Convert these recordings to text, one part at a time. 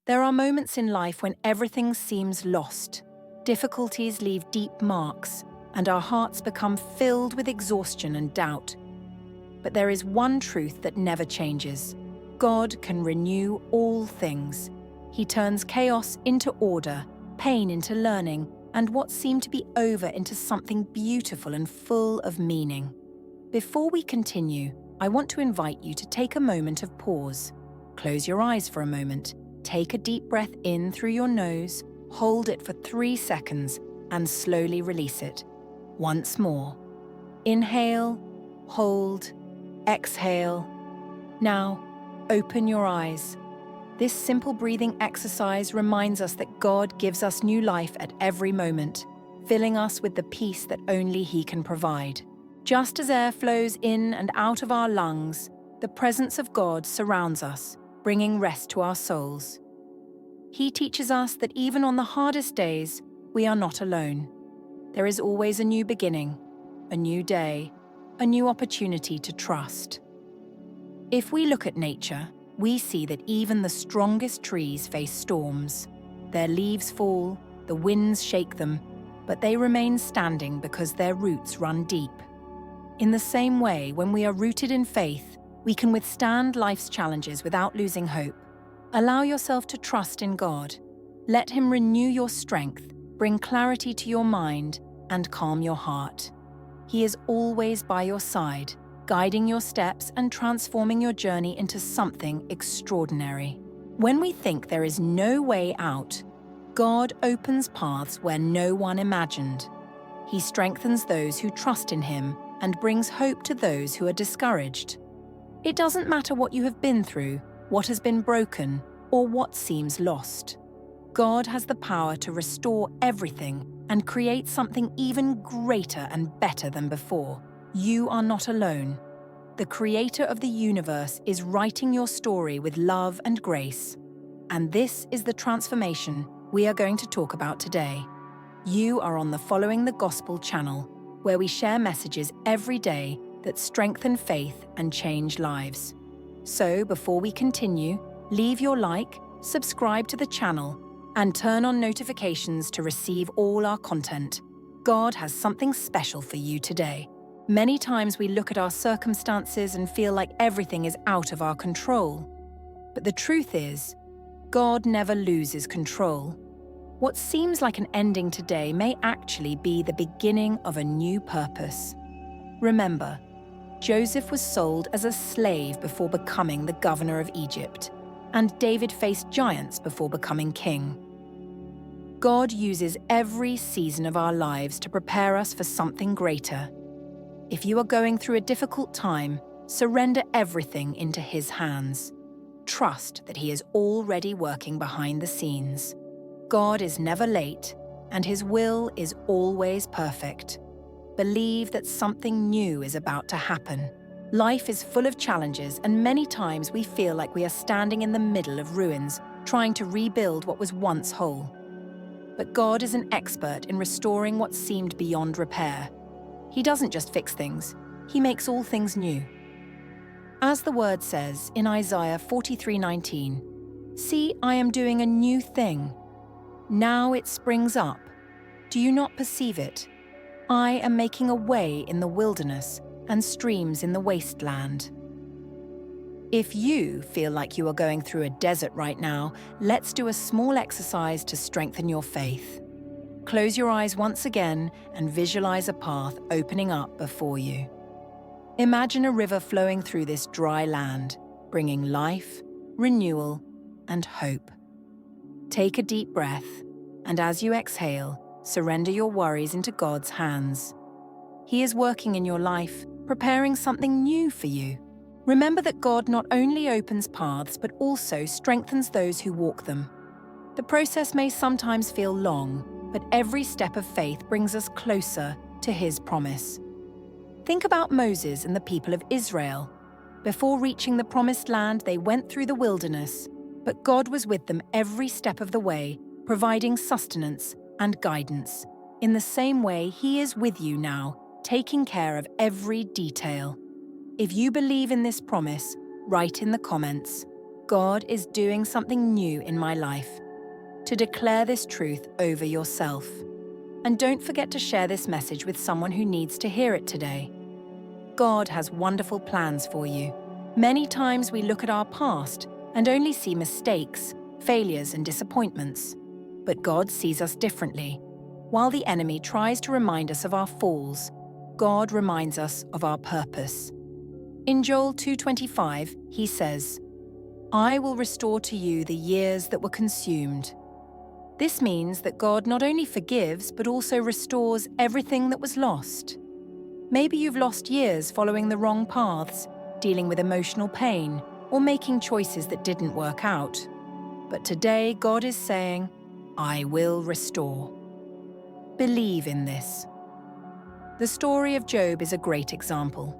There are moments in life when everything seems lost. Difficulties leave deep marks, and our hearts become filled with exhaustion and doubt. But there is one truth that never changes. God can renew all things. He turns chaos into order, pain into learning, and what seemed to be over into something beautiful and full of meaning. Before we continue, I want to invite you to take a moment of pause. Close your eyes for a moment. Take a deep breath in through your nose, hold it for 3 seconds, and slowly release it. Once more. Inhale, hold, exhale. Now, open your eyes. This simple breathing exercise reminds us that God gives us new life at every moment, filling us with the peace that only He can provide. Just as air flows in and out of our lungs, the presence of God surrounds us, bringing rest to our souls. He teaches us that even on the hardest days, we are not alone. There is always a new beginning, a new day, a new opportunity to trust. If we look at nature, we see that even the strongest trees face storms. Their leaves fall, the winds shake them, but they remain standing because their roots run deep. In the same way, when we are rooted in faith, we can withstand life's challenges without losing hope. Allow yourself to trust in God. Let Him renew your strength, bring clarity to your mind, and calm your heart. He is always by your side, guiding your steps and transforming your journey into something extraordinary. When we think there is no way out, God opens paths where no one imagined. He strengthens those who trust in Him and brings hope to those who are discouraged. It doesn't matter what you have been through, what has been broken, or what seems lost. God has the power to restore everything and create something even greater and better than before. You are not alone. The Creator of the universe is writing your story with love and grace. And this is the transformation we are going to talk about today. You are on the Following the Gospel channel, where we share messages every day that strengthen faith and change lives. So before we continue, leave your like, subscribe to the channel, and turn on notifications to receive all our content. God has something special for you today. Many times we look at our circumstances and feel like everything is out of our control. But the truth is, God never loses control. What seems like an ending today may actually be the beginning of a new purpose. Remember, Joseph was sold as a slave before becoming the governor of Egypt, and David faced giants before becoming king. God uses every season of our lives to prepare us for something greater. If you are going through a difficult time, surrender everything into His hands. Trust that He is already working behind the scenes. God is never late, and His will is always perfect. Believe that something new is about to happen. Life is full of challenges, and many times we feel like we are standing in the middle of ruins, trying to rebuild what was once whole. But God is an expert in restoring what seemed beyond repair. He doesn't just fix things, He makes all things new. As the word says in Isaiah 43:19, "See, I am doing a new thing. Now it springs up. Do you not perceive it? I am making a way in the wilderness and streams in the wasteland." If you feel like you are going through a desert right now, let's do a small exercise to strengthen your faith. Close your eyes once again and visualize a path opening up before you. Imagine a river flowing through this dry land, bringing life, renewal, and hope. Take a deep breath, and as you exhale, surrender your worries into God's hands. He is working in your life, preparing something new for you. Remember that God not only opens paths, but also strengthens those who walk them. The process may sometimes feel long, but every step of faith brings us closer to His promise. Think about Moses and the people of Israel. Before reaching the promised land, they went through the wilderness, but God was with them every step of the way, providing sustenance and guidance. In the same way, He is with you now, taking care of every detail. If you believe in this promise, write in the comments, God is doing something new in my life. To declare this truth over yourself. And don't forget to share this message with someone who needs to hear it today. God has wonderful plans for you. Many times we look at our past and only see mistakes, failures, and disappointments. But God sees us differently. While the enemy tries to remind us of our falls, God reminds us of our purpose. In Joel 2:25, he says, "I will restore to you the years that were consumed." This means that God not only forgives but also restores everything that was lost. Maybe you've lost years following the wrong paths, dealing with emotional pain, or making choices that didn't work out. But today, God is saying, "I will restore." Believe in this. The story of Job is a great example.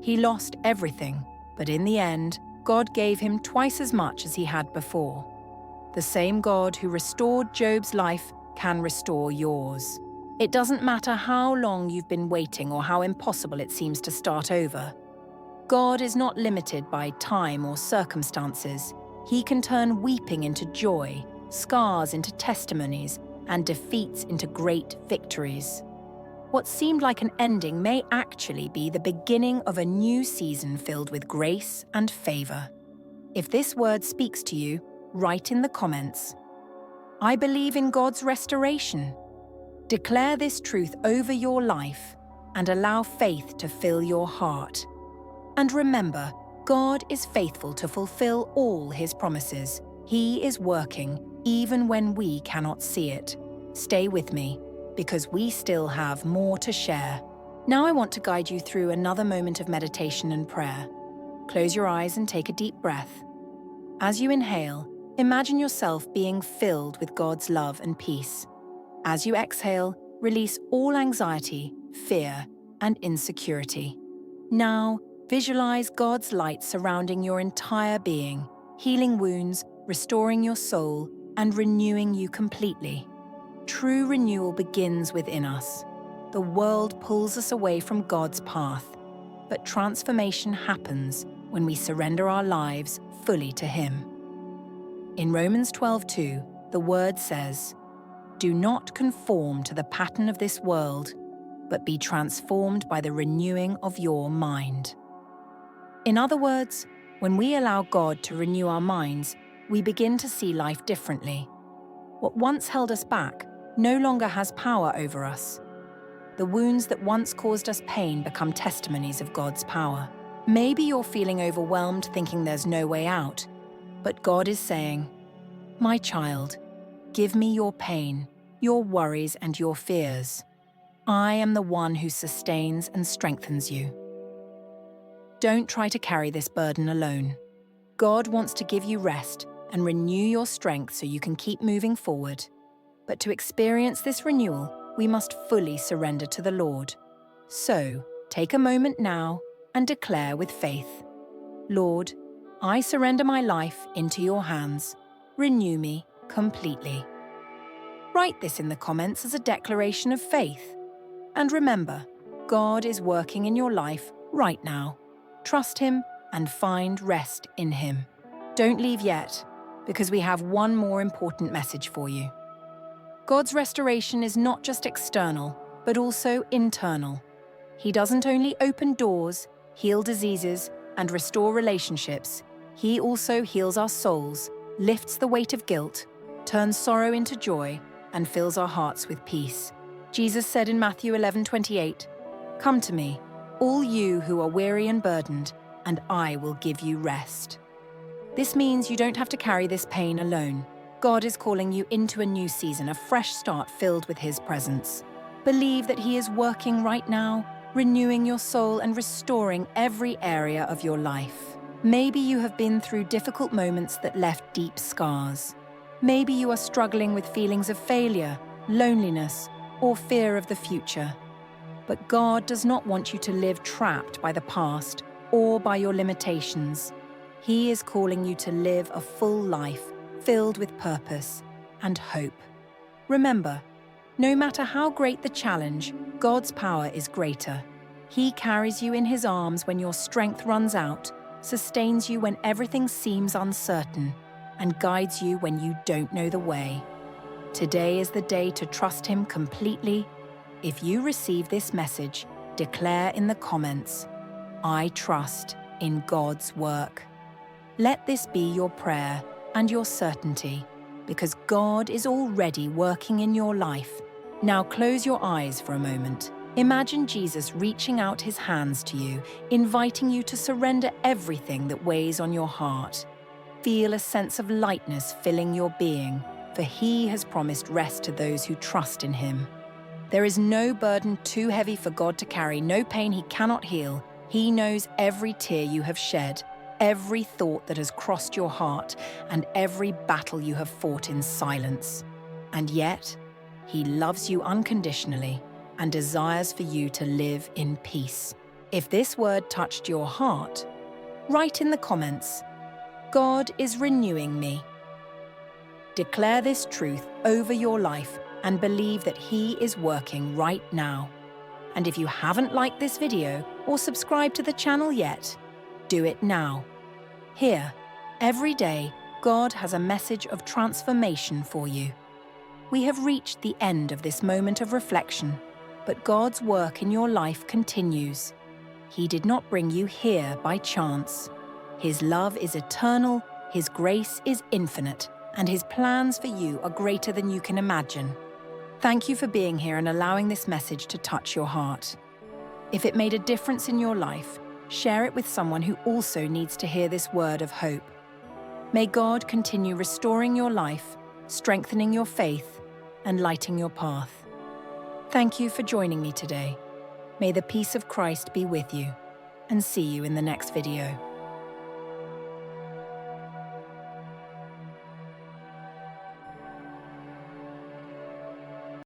He lost everything, but in the end, God gave him twice as much as he had before. The same God who restored Job's life can restore yours. It doesn't matter how long you've been waiting or how impossible it seems to start over. God is not limited by time or circumstances. He can turn weeping into joy, scars into testimonies, and defeats into great victories. What seemed like an ending may actually be the beginning of a new season filled with grace and favor. If this word speaks to you, write in the comments, "I believe in God's restoration." Declare this truth over your life and allow faith to fill your heart. And remember, God is faithful to fulfill all His promises. He is working even when we cannot see it. Stay with me, because we still have more to share. Now I want to guide you through another moment of meditation and prayer. Close your eyes and take a deep breath. As you inhale, imagine yourself being filled with God's love and peace. As you exhale, release all anxiety, fear, and insecurity. Now, visualize God's light surrounding your entire being, healing wounds, restoring your soul, and renewing you completely. True renewal begins within us. The world pulls us away from God's path, but transformation happens when we surrender our lives fully to Him. In Romans 12:2, the word says, "Do not conform to the pattern of this world, but be transformed by the renewing of your mind." In other words, when we allow God to renew our minds, we begin to see life differently. What once held us back no longer has power over us. The wounds that once caused us pain become testimonies of God's power. Maybe you're feeling overwhelmed, thinking there's no way out. But God is saying, "My child, give me your pain, your worries, and your fears. I am the one who sustains and strengthens you." Don't try to carry this burden alone. God wants to give you rest and renew your strength so you can keep moving forward. But to experience this renewal, we must fully surrender to the Lord. So, take a moment now and declare with faith, "Lord, I surrender my life into your hands. Renew me completely." Write this in the comments as a declaration of faith. And remember, God is working in your life right now. Trust Him and find rest in Him. Don't leave yet, because we have one more important message for you. God's restoration is not just external, but also internal. He doesn't only open doors, heal diseases, and restore relationships. He also heals our souls, lifts the weight of guilt, turns sorrow into joy, and fills our hearts with peace. Jesus said in Matthew 11:28, "Come to me, all you who are weary and burdened, and I will give you rest." This means you don't have to carry this pain alone. God is calling you into a new season, a fresh start filled with His presence. Believe that He is working right now, renewing your soul and restoring every area of your life. Maybe you have been through difficult moments that left deep scars. Maybe you are struggling with feelings of failure, loneliness, or fear of the future. But God does not want you to live trapped by the past or by your limitations. He is calling you to live a full life filled with purpose and hope. Remember, no matter how great the challenge, God's power is greater. He carries you in His arms when your strength runs out, sustains you when everything seems uncertain, and guides you when you don't know the way. Today is the day to trust Him completely. If you receive this message, declare in the comments, "I trust in God's work." Let this be your prayer and your certainty, because God is already working in your life. Now close your eyes for a moment. Imagine Jesus reaching out His hands to you, inviting you to surrender everything that weighs on your heart. Feel a sense of lightness filling your being, for He has promised rest to those who trust in Him. There is no burden too heavy for God to carry, no pain He cannot heal. He knows every tear you have shed, every thought that has crossed your heart, and every battle you have fought in silence. And yet, He loves you unconditionally and desires for you to live in peace. If this word touched your heart, write in the comments, "God is renewing me." Declare this truth over your life and believe that He is working right now. And if you haven't liked this video or subscribed to the channel yet, do it now. Here, every day, God has a message of transformation for you. We have reached the end of this moment of reflection, but God's work in your life continues. He did not bring you here by chance. His love is eternal, His grace is infinite, and His plans for you are greater than you can imagine. Thank you for being here and allowing this message to touch your heart. If it made a difference in your life, share it with someone who also needs to hear this word of hope. May God continue restoring your life, strengthening your faith, and lighting your path. Thank you for joining me today. May the peace of Christ be with you, and see you in the next video.